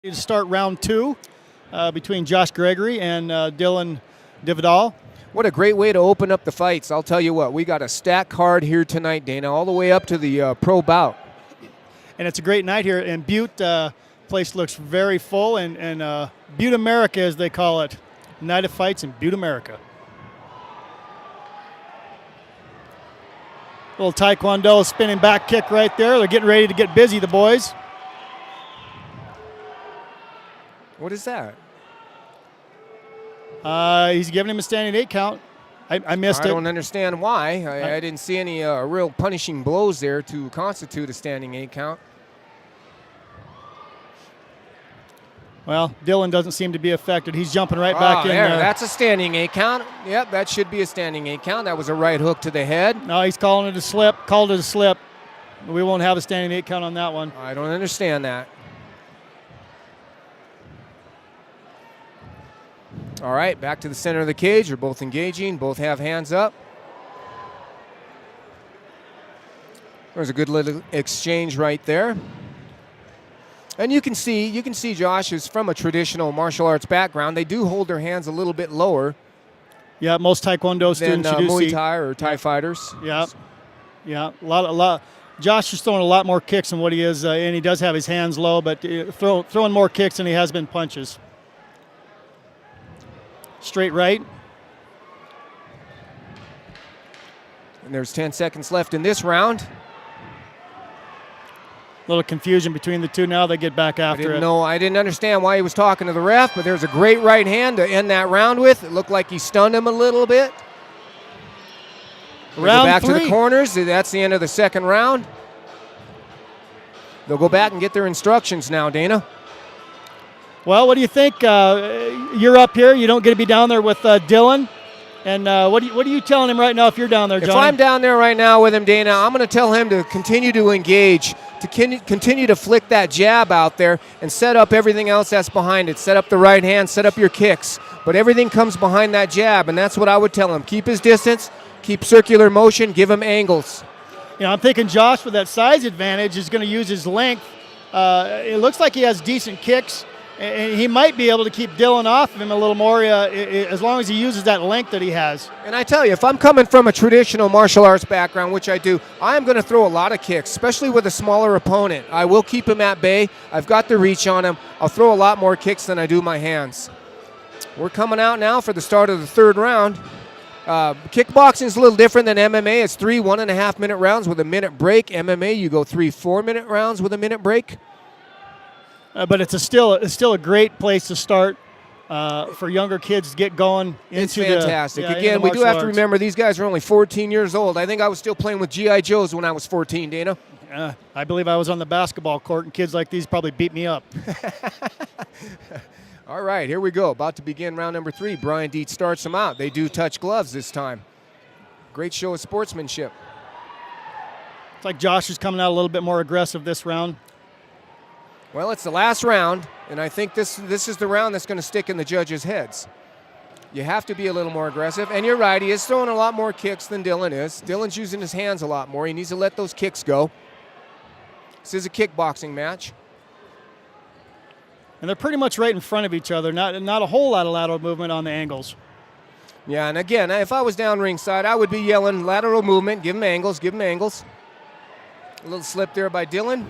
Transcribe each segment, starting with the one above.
To start round 2 between Josh Gregory and Dylin Drivdahl. What a great way to open up the fights. I'll tell you what, we got a stacked card here tonight, Dana, all the way up to the pro bout. And it's a great night here in Butte. Place looks very full, and Butte America, as they call it. Night of fights in Butte America. Little Taekwondo spinning back kick right there. They're getting ready to get busy, the boys. What is that? He's giving him a standing 8 count. I missed it. I don't understand why. I didn't see any real punishing blows there to constitute a standing 8 count. Well, Dylin doesn't seem to be affected. He's jumping right back in there. That's a standing 8 count. Yep, that should be a standing 8 count. That was a right hook to the head. No, he's calling it a slip. Called it a slip. We won't have a standing 8 count on that one. I don't understand that. All right, back to the center of the cage. They're both engaging. Both have hands up. There's a good little exchange right there. And you can see Josh is from a traditional martial arts background. They do hold their hands a little bit lower. Yeah, most Taekwondo students you do Muay see. Thai or Thai fighters. Yeah, yeah, a lot. Josh is throwing a lot more kicks than what he is, and he does have his hands low, but throwing more kicks than he has been punches. Straight right. And there's 10 seconds left in this round. Little confusion between the two now. They get back after it. I didn't understand why he was talking to the ref, but there's a great right hand to end that round with. It looked like he stunned him a little bit. Round go back 3. to the corners. That's the end of the second round. They'll go back and get their instructions now, Dana. Well, what do you think? You're up here. You don't get to be down there with Dylin. And what are you telling him right now if you're down there, Johnny? If I'm down there right now with him, Dana, I'm going to tell him to continue to engage, to continue to flick that jab out there and set up everything else that's behind it. Set up the right hand, set up your kicks. But everything comes behind that jab, and that's what I would tell him. Keep his distance, keep circular motion, give him angles. You know, I'm thinking Josh, with that size advantage, is going to use his length. It looks like he has decent kicks. And he might be able to keep Dylin off of him a little more as long as he uses that length that he has. And I tell you, if I'm coming from a traditional martial arts background, which I do, I'm going to throw a lot of kicks, especially with a smaller opponent. I will keep him at bay. I've got the reach on him. I'll throw a lot more kicks than I do my hands. We're coming out now for the start of the third round. Kickboxing is a little different than MMA. It's 3 1.5-minute rounds with a minute break. MMA, you go 3 4-minute rounds with a minute break. But it's still a great place to start for younger kids to get going into It's fantastic. Again, we do have to remember these guys are only 14 years old. I think I was still playing with G.I. Joes when I was 14, Dana. I believe I was on the basketball court, and kids like these probably beat me up. All right, here we go. About to begin round number 3. Brian Dietz starts them out. They do touch gloves this time. Great show of sportsmanship. It's like Josh is coming out a little bit more aggressive this round. Well, it's the last round, and I think this is the round that's going to stick in the judges' heads. You have to be a little more aggressive, and you're right, he is throwing a lot more kicks than Dylin is. Dylan's using his hands a lot more. He needs to let those kicks go. This is a kickboxing match. And they're pretty much right in front of each other, not a whole lot of lateral movement on the angles. Yeah, and again, if I was down ringside, I would be yelling lateral movement, give him angles, give him angles. A little slip there by Dylin.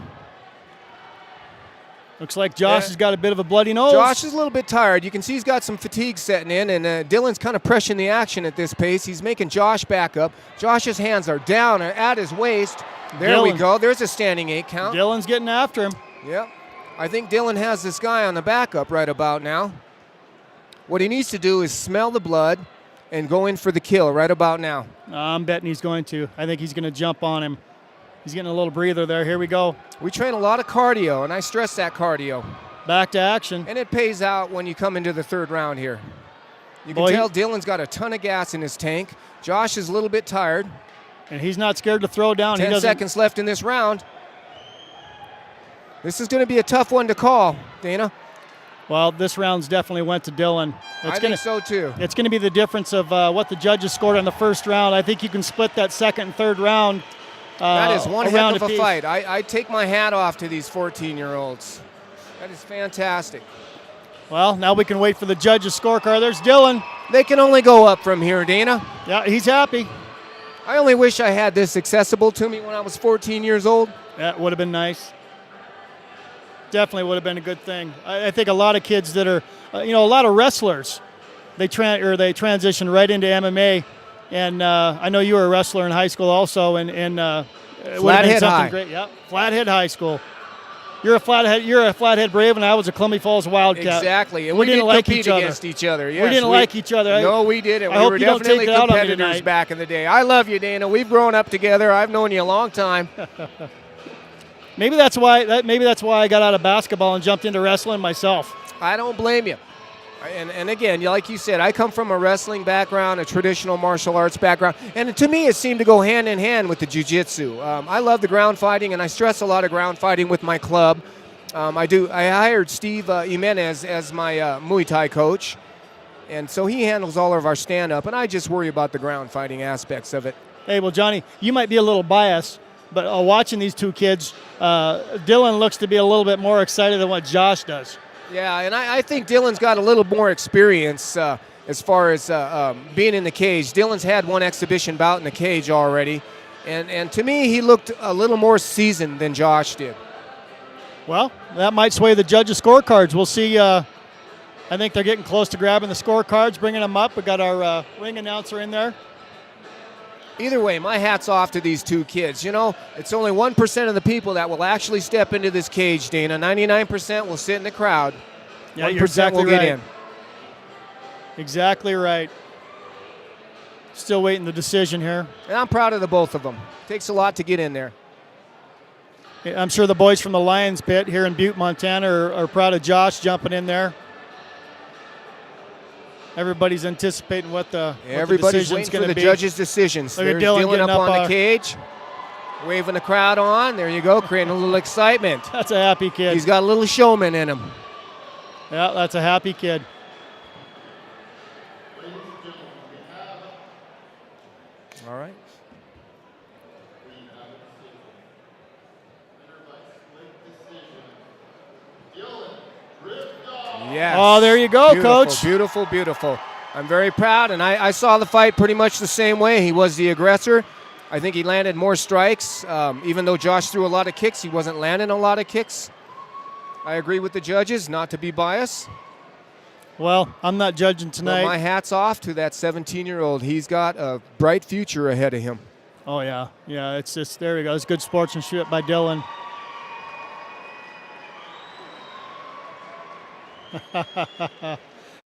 Looks like Josh has got a bit of a bloody nose. Josh is a little bit tired. You can see he's got some fatigue setting in, and Dylan's kind of pressuring the action at this pace. He's making Josh back up. Josh's hands are down at his waist. There we go. There's a standing 8 count. Dylan's getting after him. Yep. I think Dylin has this guy on the backup right about now. What he needs to do is smell the blood and go in for the kill right about now. I'm betting he's going to. I think he's going to jump on him. He's getting a little breather there. Here we go. We train a lot of cardio, and I stress that cardio. Back to action. And it pays out when you come into the third round here. You can tell Dylan's got a ton of gas in his tank. Josh is a little bit tired. And he's not scared to throw down. 10 seconds left in this round. This is going to be a tough one to call, Dana. Well, this round's definitely went to Dylin. I think so, too. It's going to be the difference of what the judges scored on the first round. I think you can split that second and third round. That is one heck of a fight. I take my hat off to these 14-year-olds. That is fantastic. Well, now we can wait for the judges' scorecard. There's Dylin. They can only go up from here, Dana. Yeah, he's happy. I only wish I had this accessible to me when I was 14 years old. That would have been nice. Definitely would have been a good thing. I think a lot of kids that are, a lot of wrestlers, they transition right into MMA. And I know you were a wrestler in high school also, and it would have been something great. Yeah, Flathead High School. You're a Flathead Brave, and I was a Columbia Falls Wildcat. Exactly, and we didn't like compete against each other. Yes, we didn't like each other. No, we didn't. I We hope were you don't definitely take it out on me competitors tonight. back in the day. I love you, Dana. We've grown up together. I've known you a long time. Maybe that's why I got out of basketball and jumped into wrestling myself. I don't blame you. And again, like you said, I come from a wrestling background, a traditional martial arts background, and to me it seemed to go hand in hand with the jiu-jitsu. I love the ground fighting, and I stress a lot of ground fighting with my club. I hired Steve Jimenez as my Muay Thai coach, and so he handles all of our stand-up, and I just worry about the ground fighting aspects of it. Hey, well, Johnny, you might be a little biased, but watching these two kids, Dylin looks to be a little bit more excited than what Josh does. Yeah, and I think Dylan's got a little more experience as far as being in the cage. Dylan's had one exhibition bout in the cage already, and to me, he looked a little more seasoned than Josh did. Well, that might sway the judges' scorecards. We'll see. I think they're getting close to grabbing the scorecards, bringing them up. We got our ring announcer in there. Either way, my hat's off to these two kids. It's only 1% of the people that will actually step into this cage, Dana. 99% will sit in the crowd. Yeah, 1% you're exactly will get right. in. Exactly right. Still waiting the decision here. And I'm proud of the both of them. Takes a lot to get in there. I'm sure the boys from the Lions pit here in Butte, Montana are proud of Josh jumping in there. Everybody's anticipating what the Everybody's decision's waiting going for to the be. judges' decisions. Look at There's Dylin Dylin getting up up on the cage, waving the crowd on. There you go, creating a little excitement. That's a happy kid. He's got a little showman in him. Yeah, that's a happy kid. All right. Yes. Oh, there you go, Beautiful, Coach. Beautiful, beautiful. I'm very proud, and I saw the fight pretty much the same way. He was the aggressor. I think he landed more strikes. Even though Josh threw a lot of kicks, he wasn't landing a lot of kicks. I agree with the judges, not to be biased. Well, I'm not judging tonight. But my hat's off to that 17-year-old. He's got a bright future ahead of him. Oh, yeah. Yeah, it's just, there we go. It's good sportsmanship by Dylin.